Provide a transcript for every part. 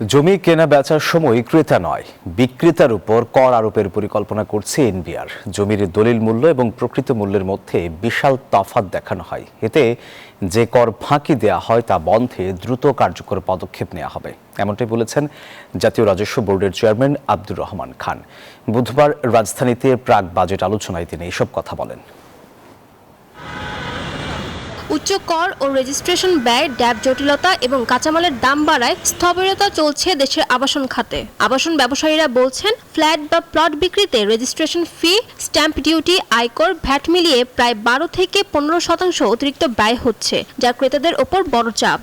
জমি কেনা বেচার সময় ক্রেতা নয় বিক্রেতার উপর কর আরোপের পরিকল্পনা করছে এনবিআর। জমির দলিল মূল্য এবং প্রকৃত মূল্যের মধ্যে বিশাল তফাৎ দেখানো হয়। এতে যে কর ফাঁকি দেওয়া হয় তা বন্ধে দ্রুত কার্যকর পদক্ষেপ নেওয়া হবে, এমনটাই বলেছেন জাতীয় রাজস্ব বোর্ডের চেয়ারম্যান আব্দুর রহমান খান। বুধবার রাজধানীতে প্রাক বাজেট আলোচনায় তিনি এসব কথা বলেন। উচ্চ কর ও রেজিস্ট্রেশন ব্যয়, ড্যাব জটিলতা এবং কাঁচামালের দাম বাড়ায় স্থবিরতা চলছে দেশের আবাসন খাতে। আবাসন ব্যবসায়ীরা বলছেন, ফ্ল্যাট বা প্লট বিক্রিতে রেজিস্ট্রেশন ফি, স্ট্যাম্প ডিউটি, আয়কর, ভ্যাট মিলিয়ে প্রায় 12 থেকে 15% অতিরিক্ত ব্যয় হচ্ছে, যা ক্রেতাদের ওপর বড় চাপ।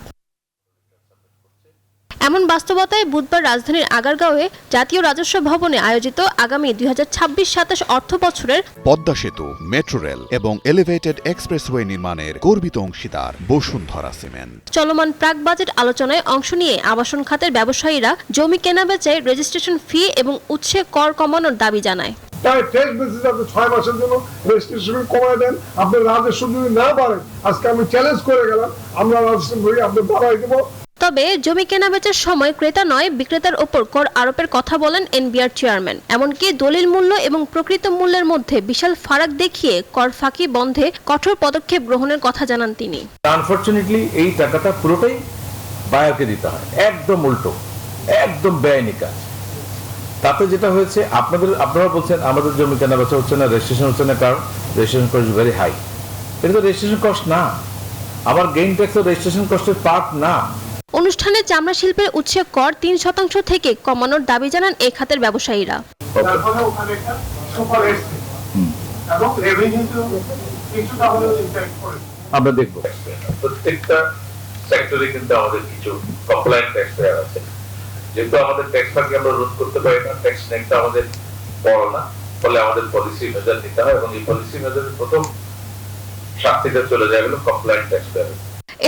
এমন বাস্তবতায় বুধবার রাজধানীর আগারগাঁওয়ে জাতীয় রাজস্ব ভবনে আয়োজিত আগামী 2026-27 অর্থ বছরের পদ্মা সেতু, মেট্রো রেল এবং এলিভেটেড এক্সপ্রেসওয়ে নির্মাণের গর্বিত অংশীদার বসুন্ধরা সিমেন্ট চলমান প্রাক বাজেট আলোচনায় অংশ নিয়ে আবাসন খাতের ব্যবসায়ীরা জমি কেনাবেচায় রেজিস্ট্রেশন ফি এবং উৎসে কর কমানোর দাবি জানায়। তাই টেস্ট বেসিসে আপনি 6 মাসের জন্য রেজিস্ট্রেশন কমায় দেন, আপনার রাজস্ব যদি না বাড়ে, আজকে আমি চ্যালেঞ্জ করে গেলাম, আমরা রাজস্ব বই আপনি বাড়াই দেবো। তবে জমি কেনাবেচার সময় ক্রেতা নয় বিক্রেতার ওপর কর আরোপের কথা বলেন এনবিআর চেয়ারম্যান। এমনকি দলিল মূল্য এবং প্রকৃত মূল্যের মধ্যে বিশাল ফারাক দেখিয়ে কর ফাঁকি বন্ধে কঠোর পদক্ষেপ গ্রহণের কথা জানান তিনি। আনফরচুনেটলি এই টাকাটা পুরোটাই বায়ারকে দিতে হয়, একদম উল্টো, একদম বেআইনি কাজ। তাতে যেটা হয়েছে, আপনারা বলছেন আমাদের জমি কেনাবেচা হচ্ছে না, রেজিস্ট্রেশন হচ্ছে না, কারণ রেজিস্ট্রেশন কস্ট ভেরি হাই। এটা তো রেজিস্ট্রেশন কস্ট না, আবার গেইন ট্যাক্স রেজিস্ট্রেশন কস্টের পার্ট না। অনুষ্ঠানে চামড়া শিল্পের উৎসে কর 3% থেকে কমানোর দাবি জানান এই খাতের ব্যবসায়ীরা। আমরা দেখব প্রত্যেকটা সেক্টরে কিন্তু আমাদের কিছু কমপ্লায়েন্ট ট্যাক্স দেওয়া আছে, যেহেতু আমাদের ট্যাক্স ফাঁকি আমরা রোধ করতে পারি না, ট্যাক্স নেটটা আমাদের বড় না, ফলে আমাদের পলিসি মেজার নিতে হয় এবং এই পলিসি মেজারের প্রথম শাস্তিটা চলে যায় হলো কমপ্লায়েন্ট ট্যাক্স দেওয়া।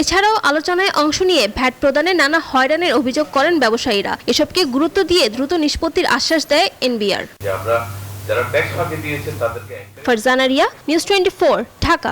এছাড়াও আলোচনায় অংশ নিয়ে ভ্যাট প্রদানে নানা হয়রানির অভিযোগ করেন ব্যবসায়ীরা। এসবকে গুরুত্ব দিয়ে দ্রুত নিষ্পত্তির আশ্বাস দেয় এনবিআর। আমরা যারা ট্যাক্স ফাঁকি দিয়েছে তাদেরকে। ফারজানা রিয়া, নিউজ 24, ঢাকা।